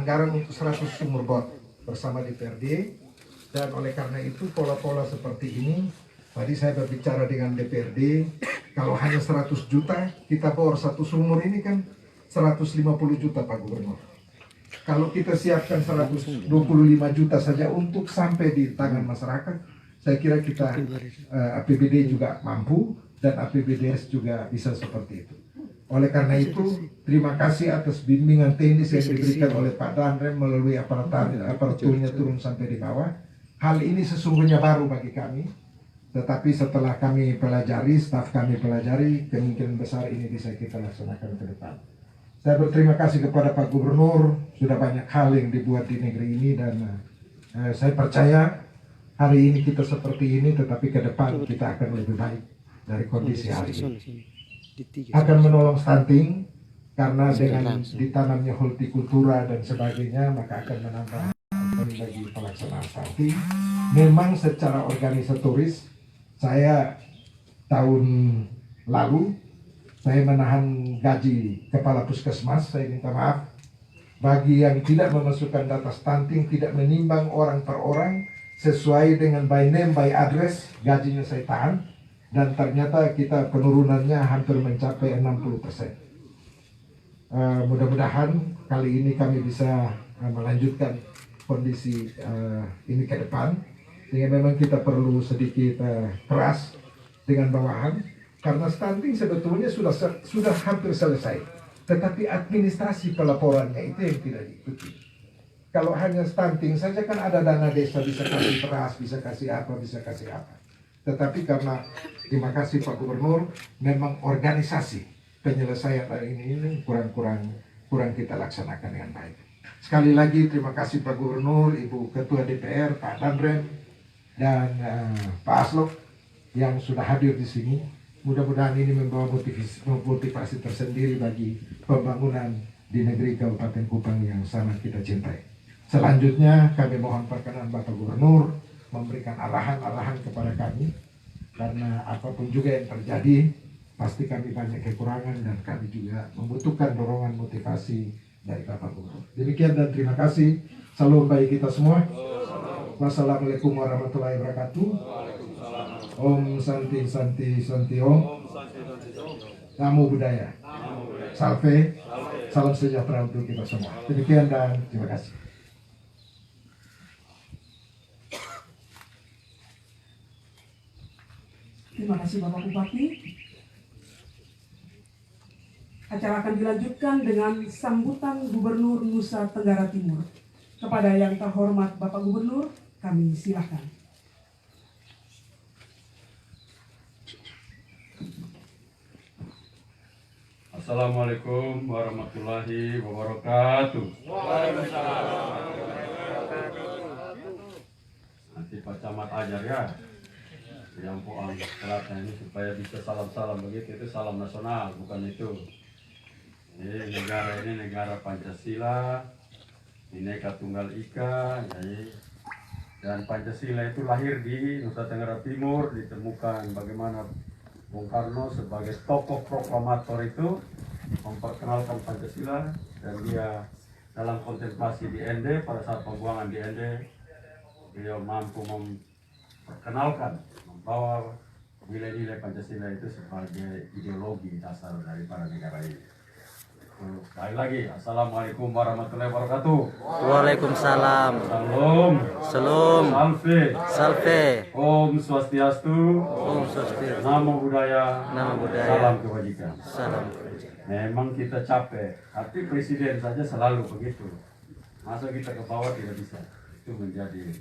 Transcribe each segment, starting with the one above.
anggaran untuk 100 sumur bor bersama DPRD. Dan oleh karena itu pola-pola seperti ini, tadi saya berbicara dengan DPRD, kalau hanya 100 juta, kita bor satu sumur ini kan 150 juta Pak Gubernur. Kalau kita siapkan 125 juta saja untuk sampai di tangan masyarakat, saya kira kita APBD juga mampu dan APBDes juga bisa seperti itu. Oleh karena itu, terima kasih atas bimbingan teknis yang diberikan oleh Pak Danrem melalui aparaturnya turun sampai di bawah. Hal ini sesungguhnya baru bagi kami, tetapi setelah kami pelajari, staf kami pelajari, kemungkinan besar ini bisa kita laksanakan ke depan. Saya berterima kasih kepada Pak Gubernur, sudah banyak hal yang dibuat di negeri ini dan saya percaya hari ini kita seperti ini, tetapi ke depan kita akan lebih baik dari kondisi hari ini. Akan menolong stunting, karena dengan ditanamnya hortikultura dan sebagainya, maka akan menambah bagi pelaksanaan stunting. Memang secara organisatoris, saya tahun lalu saya menahan gaji kepala puskesmas. Saya minta maaf bagi yang tidak memasukkan data stunting, tidak menimbang orang per orang sesuai dengan by name, by address, gajinya saya tahan. Dan ternyata kita penurunannya hampir mencapai 60%. Mudah-mudahan kali ini kami bisa melanjutkan kondisi ini ke depan, sehingga memang kita perlu sedikit keras dengan bawahan, karena stunting sebetulnya sudah hampir selesai, tetapi administrasi pelaporannya itu yang tidak diikuti. Kalau hanya stunting saja kan ada dana desa, bisa kasih beras, bisa kasih apa, bisa kasih apa. Tetapi karena, terima kasih Pak Gubernur, memang organisasi penyelesaian ini kurang kita laksanakan dengan baik. Sekali lagi terima kasih Pak Gubernur, Ibu Ketua DPR, Pak Danrem, dan Pak Aslok yang sudah hadir di sini. Mudah-mudahan ini membawa motivasi tersendiri bagi pembangunan di negeri Kabupaten Kupang yang sangat kita cintai. Selanjutnya kami mohon perkenan Bapak Gubernur memberikan arahan-arahan kepada kami, karena apapun juga yang terjadi pasti kami banyak kekurangan dan kami juga membutuhkan dorongan motivasi dari Bapak Gubernur. Demikian dan terima kasih. Salam bagi kita semua. Wassalamualaikum warahmatullahi wabarakatuh. Om Santi Santi Santi Om. Namo Buddhaya. Salve. Salam sejahtera untuk kita semua. Demikian dan terima kasih. Terima kasih Bapak Bupati. Acara akan dilanjutkan dengan sambutan Gubernur Nusa Tenggara Timur. Kepada yang terhormat Bapak Gubernur, kami silakan. Assalamualaikum warahmatullahi wabarakatuh. Nanti Pak Camat ajar ya, yang poang selatan ini supaya bisa salam-salam begitu, itu salam nasional, bukan itu. Ini negara Pancasila, Bhinneka Tunggal Ika, dan Pancasila itu lahir di Nusa Tenggara Timur. Ditemukan bagaimana Bung Karno sebagai tokoh proklamator itu memperkenalkan Pancasila, dan dia dalam kontemplasi di Ende pada saat pembuangan di Ende, dia mampu memperkenalkan, membawa nilai-nilai Pancasila itu sebagai ideologi dasar daripada negara ini. Sekali lagi, Assalamualaikum warahmatullahi wabarakatuh. Waalaikumsalam. Salam. Salam. Salve. Salve. Om Swastiastu. Om Swastiastu. Namo Buddhaya. Namo Buddhaya. Salam kebajikan. Salam. Memang kita capek, tapi presiden saja selalu begitu. Masa kita ke bawah tidak bisa. Itu menjadi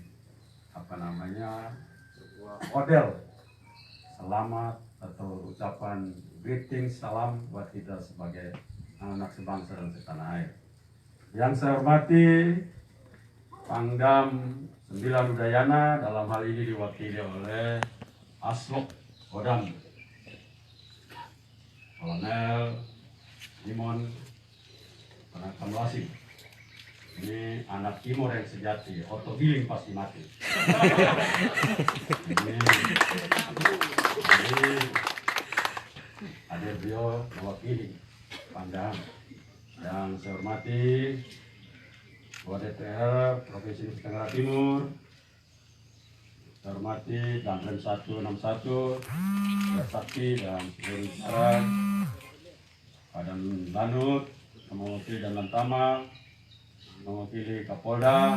model selamat atau ucapan greeting, salam buat kita sebagai anak sebangsa dan setanah air. Yang saya hormati Pangdam 9 Udayana, dalam hal ini diwakili oleh Aslok Kodam, Kolonel Imon Panakamlasing. Ini anak timur yang sejati, otogiling pasti mati. Ini hadir beliau mewakili Pangdam. Yang saya hormati Ketua DPR Provinsi Nusa Tenggara Timur, saya hormati Danrem 161, Sakti dan seluruh jajaran, Padam Lanut, mewakili dan Lantamal, mewakili Kapolda,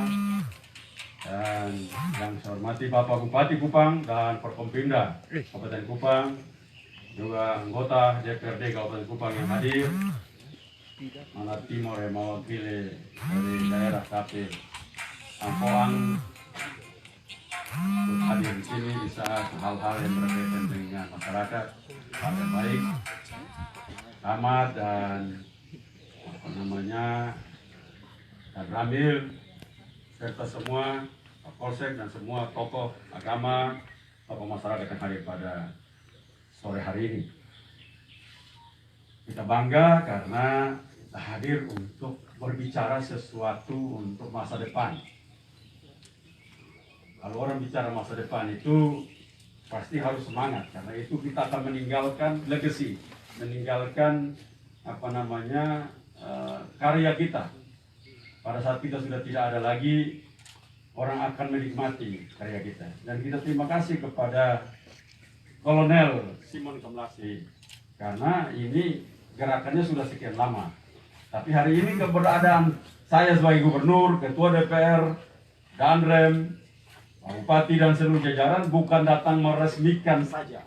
dan yang saya hormati Bapak Bupati Kupang dan Forkompimda Kabupaten Kupang, juga anggota DPRD Kabupaten Kupang yang hadir, Mana Timur yang mewakili dari daerah KP Ampoang hadir di sini di saat hal-hal yang berkaitan dengan masyarakat, hal yang baik, amat dan dan Ramil serta semua Polsek dan semua tokoh agama, tokoh masyarakat yang hadir pada sore hari ini. Kita bangga karena kita hadir untuk berbicara sesuatu untuk masa depan. Kalau orang bicara masa depan itu pasti harus semangat, karena itu kita akan meninggalkan legacy, meninggalkan karya kita. Pada saat kita sudah tidak ada lagi, orang akan menikmati karya kita. Dan kita terima kasih kepada Kolonel Simon Kemlasi, karena ini gerakannya sudah sekian lama. Tapi hari ini keberadaan saya sebagai gubernur, ketua DPR, Danrem, Bupati dan seluruh jajaran bukan datang meresmikan saja.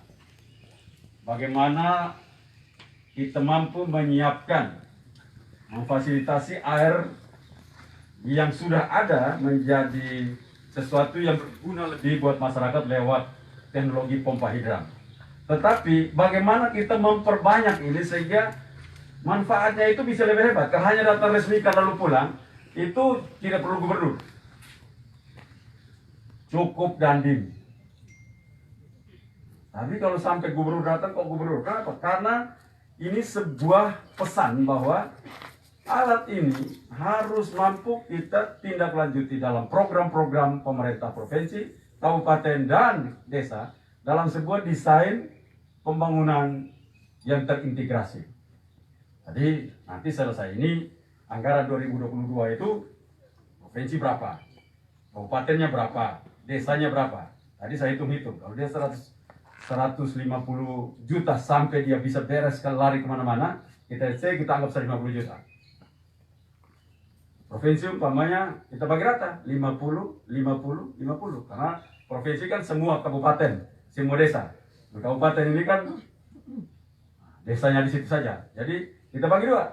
Bagaimana kita mampu menyiapkan, memfasilitasi air yang sudah ada menjadi sesuatu yang berguna lebih buat masyarakat lewat teknologi pompa hidran. Tetapi bagaimana kita memperbanyak ini sehingga manfaatnya itu bisa lebih hebat. Kalau hanya datang resmikan lalu pulang, itu tidak perlu gubernur. Cukup dandim. Tapi kalau sampai gubernur datang, kok gubernur? Kenapa? Karena ini sebuah pesan bahwa alat ini harus mampu kita tindak lanjuti dalam program-program pemerintah provinsi, kabupaten, dan desa dalam sebuah desain pembangunan yang terintegrasi. Jadi nanti selesai ini, anggaran 2022 itu provinsi berapa, kabupatennya berapa, desanya berapa. Tadi saya hitung-hitung, kalau dia 150 juta sampai dia bisa beres lari kemana-mana, kita anggap 150 juta. Provinsi umpamanya kita bagi rata 50, 50, 50, karena provinsi kan semua kabupaten, semua desa. Kabupaten ini kan desanya di situ saja. Jadi kita bagi dua,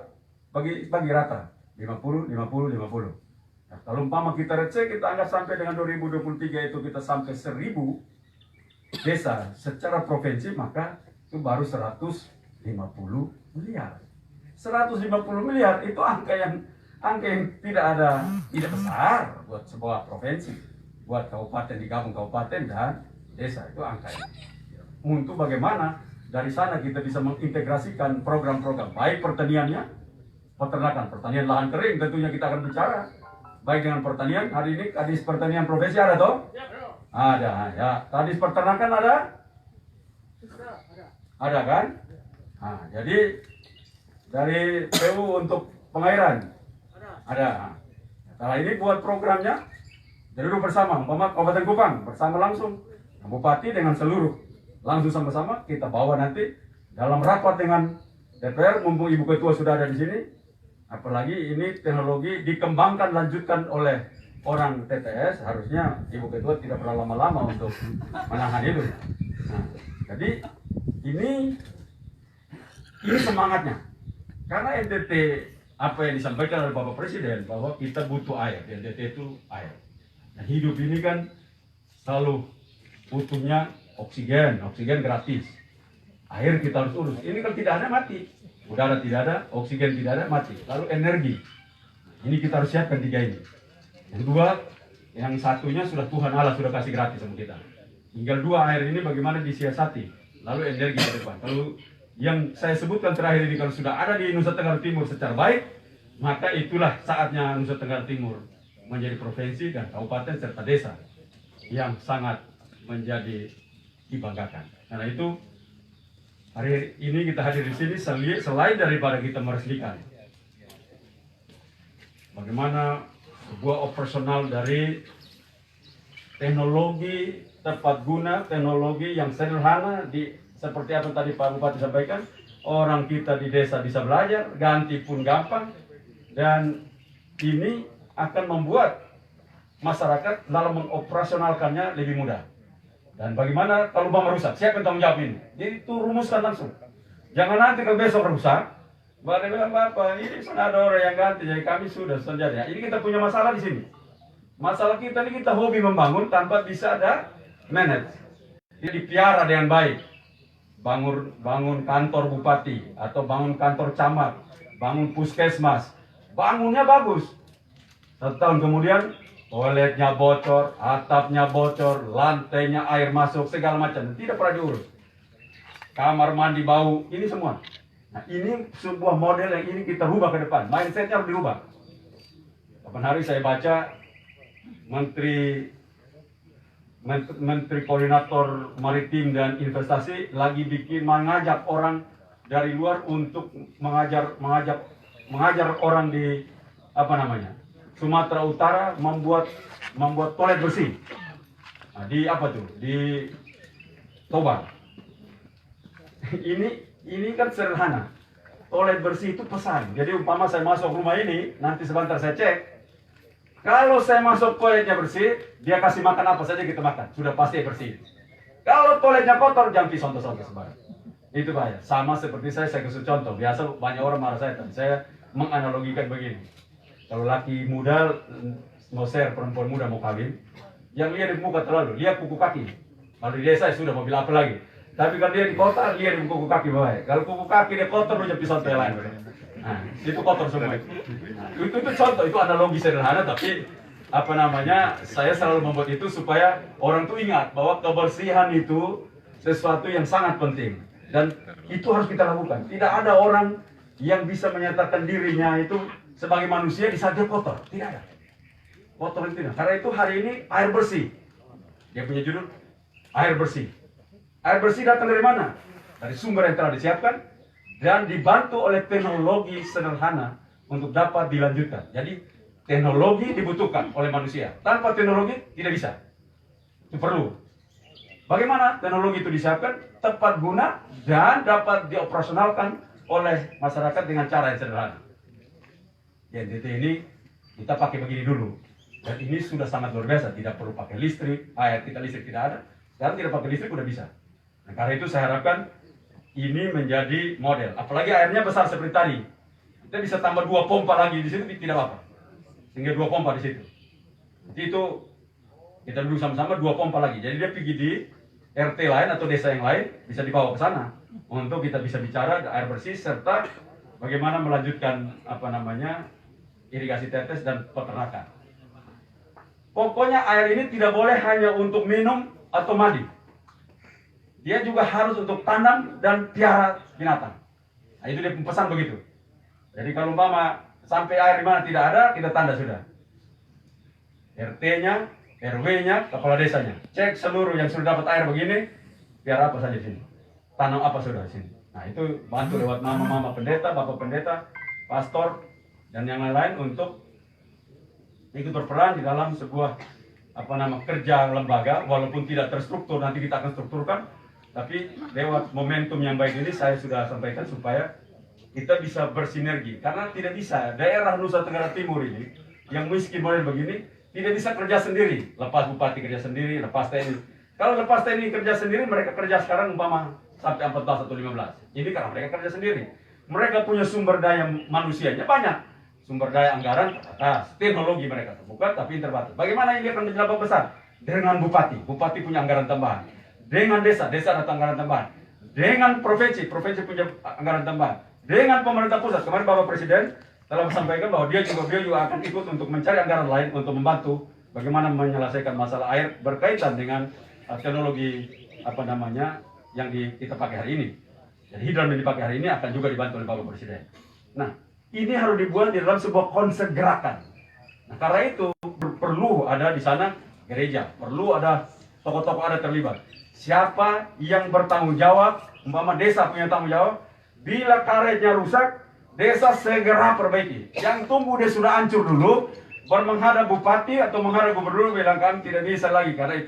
bagi rata 50, 50, 50. Nah, kalau umpama kita receh, kita anggap sampai dengan 2023 itu kita sampai 1000 desa secara provinsi, maka itu baru 150 miliar. 150 miliar itu angka yang tidak besar buat sebuah provinsi, buat kabupaten, digabung kabupaten dan desa, itu angka yang untuk bagaimana dari sana kita bisa mengintegrasikan program-program baik pertaniannya, peternakan, pertanian lahan kering tentunya kita akan bicara baik dengan pertanian. Hari ini Kadis Pertanian Provinsi ada toh? Ada ya. Kadis Peternakan ada? Ada kan? Nah, jadi dari PU untuk pengairan ada. Nah, ini buat programnya duduk bersama, umpama Kabupaten Kupang bersama langsung Bupati dengan seluruh langsung sama-sama kita bawa nanti dalam rapat dengan DPR, mumpung Ibu Ketua sudah ada di sini. Apalagi ini teknologi dikembangkan lanjutkan oleh orang TTS, harusnya Ibu Ketua tidak perlu lama-lama untuk menahan itu. Nah, jadi ini semangatnya. Karena NTT apa yang disampaikan oleh Bapak Presiden bahwa kita butuh air, NTT itu air. Nah, hidup ini kan selalu butuhnya oksigen gratis. Air kita harus urus. Ini kalau tidak ada mati. Udara tidak ada, oksigen tidak ada, mati. Lalu energi. Ini kita harus siapkan 3 ini. Yang 2, yang satunya sudah Tuhan Allah sudah kasih gratis sama kita. Tinggal 2 air ini bagaimana disiasati. Lalu energi ke depan. Kalau yang saya sebutkan terakhir ini kalau sudah ada di Nusa Tenggara Timur secara baik, maka itulah saatnya Nusa Tenggara Timur menjadi provinsi dan kabupaten serta desa yang sangat menjadi dibanggakan. Karena itu hari ini kita hadir di sini selain daripada kita meresmikan bagaimana sebuah operasional dari teknologi tepat guna, teknologi yang sederhana seperti apa tadi Pak Bupati sampaikan, orang kita di desa bisa belajar, ganti pun gampang, dan ini akan membuat masyarakat dalam mengoperasionalkannya lebih mudah. Dan bagaimana kalau umpama rusak, siapa yang tanggung jawab ini? Jadi itu rumuskan langsung. Jangan nanti kalau besok rusak, Bapak bilang, Bapak, ini pun ada orang yang ganti, jadi kami sudah senjata. Ini kita punya masalah di sini. Masalah kita ini kita hobi membangun tanpa bisa ada manage. Jadi dipiara dengan baik. Bangun kantor bupati atau bangun kantor camat, bangun puskesmas, bangunnya bagus. 1 tahun kemudian toiletnya bocor, atapnya bocor, lantainya air masuk, segala macam, tidak pernah diurus. Kamar mandi bau, ini semua. Nah, ini sebuah model yang ini kita rubah ke depan. Mindsetnya harus dirubah. Kapan hari saya baca Menteri Koordinator Maritim dan Investasi lagi mengajak orang dari luar untuk mengajar orang di Sumatera Utara membuat toilet bersih. Nah, di Toba. Ini kan sederhana. Toilet bersih itu pesan. Jadi umpama saya masuk rumah ini, nanti sebentar saya cek. Kalau saya masuk toiletnya bersih, dia kasih makan apa saja kita makan. Sudah pasti bersih. Kalau toiletnya kotor, jangan pisonto-sonto sembarang. Itu bahaya. Sama seperti saya kasih contoh. Biasa banyak orang marah saya. Saya menganalogikan begini. Kalau laki muda mau share, perempuan muda mau kawin, yang lihat di muka terlalu, lihat kuku kaki. Kalau di desa sudah mobil apa lagi. Tapi kalau dia di kota, lihat di kuku kaki bawah. Kalau kuku kaki dia kotor, lu jangan pisonto yang lain. Nah, itu kotor semua itu. Nah, itu contoh, itu analogi sederhana, tapi saya selalu membuat itu supaya orang tuh ingat bahwa kebersihan itu sesuatu yang sangat penting dan itu harus kita lakukan. Tidak ada orang yang bisa menyatakan dirinya itu sebagai manusia di saat dia kotor, tidak ada. Kotor itu tidak. Karena itu hari ini air bersih. Dia punya judul air bersih. Air bersih datang dari mana? Dari sumber yang telah disiapkan dan dibantu oleh teknologi sederhana untuk dapat dilanjutkan. Jadi teknologi dibutuhkan oleh manusia. Tanpa teknologi tidak bisa. Itu perlu. Bagaimana teknologi itu disiapkan? Tepat guna dan dapat dioperasionalkan oleh masyarakat dengan cara yang sederhana. Jadi ini kita pakai begini dulu. Dan ini sudah sangat luar biasa. Tidak perlu pakai listrik. Air kita listrik tidak ada. Sekarang tidak pakai listrik udah bisa. Nah, karena itu saya harapkan ini menjadi model. Apalagi airnya besar seperti tadi. Kita bisa tambah 2 pompa lagi di situ tidak apa-apa. Sehingga 2 pompa di situ. Jadi itu kita duduk sama-sama 2 pompa lagi. Jadi dia pergi di RT lain atau desa yang lain bisa dibawa ke sana untuk kita bisa bicara air bersih serta bagaimana melanjutkan irigasi tetes dan peternakan. Pokoknya air ini tidak boleh hanya untuk minum atau mandi. Dia juga harus untuk tanam dan piara binatang. Nah, itu dia pesan begitu. Jadi kalau umpama sampai air di mana tidak ada, kita tanda sudah. RT-nya, RW-nya, kepala desanya. Cek seluruh yang sudah dapat air begini, piara apa saja di sini. Tanam apa sudah di sini. Nah, itu bantu lewat mama pendeta, bapak pendeta, pastor, dan yang lain-lain untuk ikut berperan di dalam sebuah kerja lembaga, walaupun tidak terstruktur, nanti kita akan strukturkan. Tapi lewat momentum yang baik ini saya sudah sampaikan supaya kita bisa bersinergi. Karena tidak bisa daerah Nusa Tenggara Timur ini yang miskin model begini tidak bisa kerja sendiri. Lepas bupati kerja sendiri, lepas TNI. Kalau lepas TNI kerja sendiri, mereka kerja sekarang umpama sampai 14 atau 15. Ini karena mereka kerja sendiri. Mereka punya sumber daya manusianya banyak. Sumber daya anggaran, teknologi mereka terbuka tapi terbatas. Bagaimana ini akan menjadi dampak besar? Dengan bupati. Bupati punya anggaran tambahan. Dengan desa ada anggaran tambahan. Dengan provinsi punya anggaran tambahan. Dengan pemerintah pusat, kemarin Bapak Presiden telah sampaikan bahwa dia juga akan ikut untuk mencari anggaran lain untuk membantu bagaimana menyelesaikan masalah air berkaitan dengan teknologi yang kita pakai hari ini. Jadi hidran yang dipakai hari ini akan juga dibantu oleh Bapak Presiden. Nah, ini harus dibuat di dalam sebuah konsep gerakan. Nah, karena itu perlu ada di sana gereja, perlu ada tokoh-tokoh adat terlibat. Siapa yang bertanggung jawab, umpama desa punya tanggung jawab, bila karetnya rusak, desa segera perbaiki. Yang tunggu dia sudah hancur dulu, baru menghadap bupati atau menghadap gubernur bilang kami tidak bisa lagi karena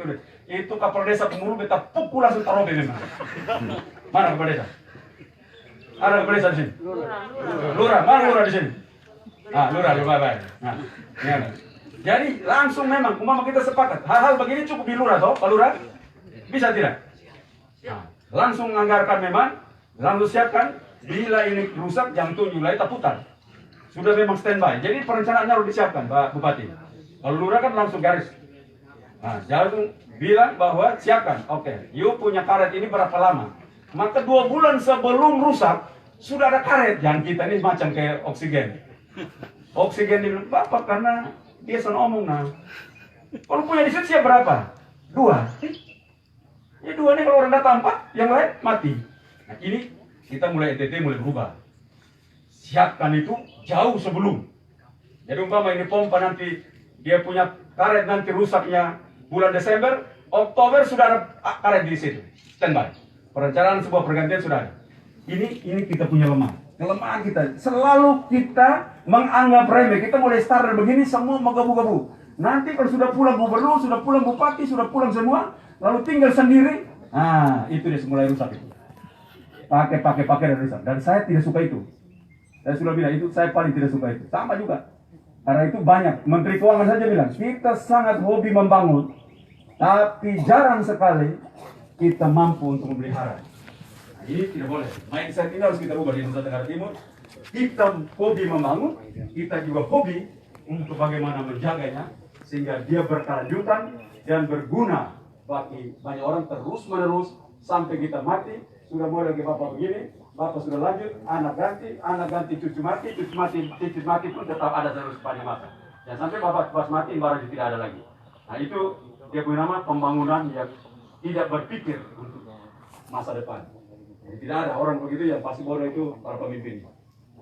itu kepala desa pemuluh beta pukul langsung taruh memang. Mana kepala desa? Ada kepala desa di sini? Lurah, mana lurah di sini? Lurah, baik. Nah, ini ada. Jadi langsung memang, umpama kita sepakat hal-hal begini cukup di lurah toh, Pak Lurah? Bisa tidak? Nah, langsung anggarkan memang, langsung siapkan bila ini rusak jam 7 mulai kita putar. Sudah memang standby. Jadi perencanaannya harus disiapkan, Pak Bupati. Kalau Lurah kan langsung garis. Nah, langsung bilang bahwa siapkan. Oke, you punya karet ini berapa lama? Maka 2 bulan sebelum rusak sudah ada karet. Jangan kita ini macam kayak oksigen. Oksigen di Bapak karena dia sana omong nah. Kalau punya di situ siap berapa? 2. Ya 2 nih kalau orang datang 4, yang lain mati. Nah ini kita mulai NTT mulai berubah. Siapkan itu jauh sebelum. Jadi umpama ini pompa nanti dia punya karet nanti rusaknya bulan Desember, Oktober sudah ada karet di situ. Standby. Perencanaan sebuah pergantian sudah ada. Ini kita punya lemah. Kelemahan kita selalu kita menganggap remeh. Kita mulai start begini semua menggebu-gebu. Nanti kalau sudah pulang gubernur, sudah pulang bupati, sudah pulang semua, lalu tinggal sendiri. Nah, itu dia mulai rusak itu. Pakai dan rusak. Dan saya tidak suka itu. Saya sudah bilang itu saya paling tidak suka itu. Sama juga. Karena itu banyak. Menteri Keuangan saja bilang kita sangat hobi membangun, tapi jarang sekali kita mampu untuk memelihara. Nah, ini tidak boleh. Mindset ini harus kita ubah di Nusa Tenggara Timur. Kita hobi membangun, kita juga hobi untuk bagaimana menjaganya sehingga dia berkelanjutan dan berguna bagi banyak orang terus-menerus sampai kita mati. Sudah mulai lagi Bapak begini, Bapak sudah lanjut, anak ganti, cucu mati pun tetap ada terus sepanjang masa. Jangan sampai Bapak pas mati, barang tidak ada lagi. Nah itu dia punya nama pembangunan yang tidak berpikir untuk masa depan. Jadi tidak ada orang begitu yang pasti bodoh itu para pemimpin.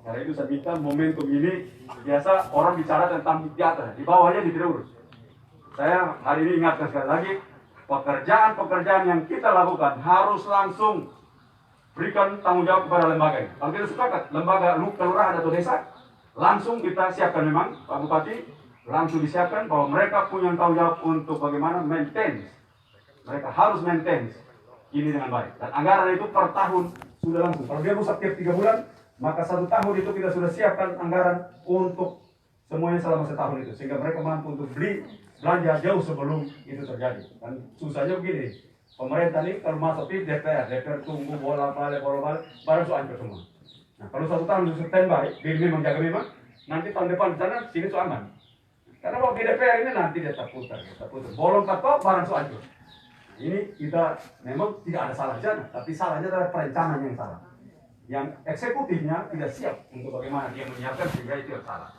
Karena itu saya minta momentum ini biasa orang bicara tentang di atas, di bawahnya tidak urus. Saya hari ini ingatkan sekali lagi, pekerjaan-pekerjaan yang kita lakukan harus langsung berikan tanggung jawab kepada lembaga ini. Kalau kita sepakat, lembaga kelurahan atau desa, langsung kita siapkan memang, Pak Bupati, langsung disiapkan bahwa mereka punya tanggung jawab untuk bagaimana maintain. Mereka harus maintain ini dengan baik. Dan anggaran itu per tahun sudah langsung. Kalau dia rusak tiap 3 bulan, maka 1 tahun itu kita sudah siapkan anggaran untuk semuanya selama setahun itu. Sehingga mereka mampu untuk beli belanja jauh sebelum itu terjadi. Dan susahnya begini, pemerintah ini kalau masuk di DPR tunggu bolak-balik, baru soal semua. Nah kalau 1 tahun itu standby, dia menjaga memang, nanti tahun depan di sana sini soal aman. Karena kalau di DPR ini nanti dia terputar. Bolong ketok, barang soal itu. Ini kita memang tidak ada salah sana, tapi salahnya adalah perencanaan yang salah. Yang eksekutifnya tidak siap untuk bagaimana dia menyiapkan sehingga itu yang salah.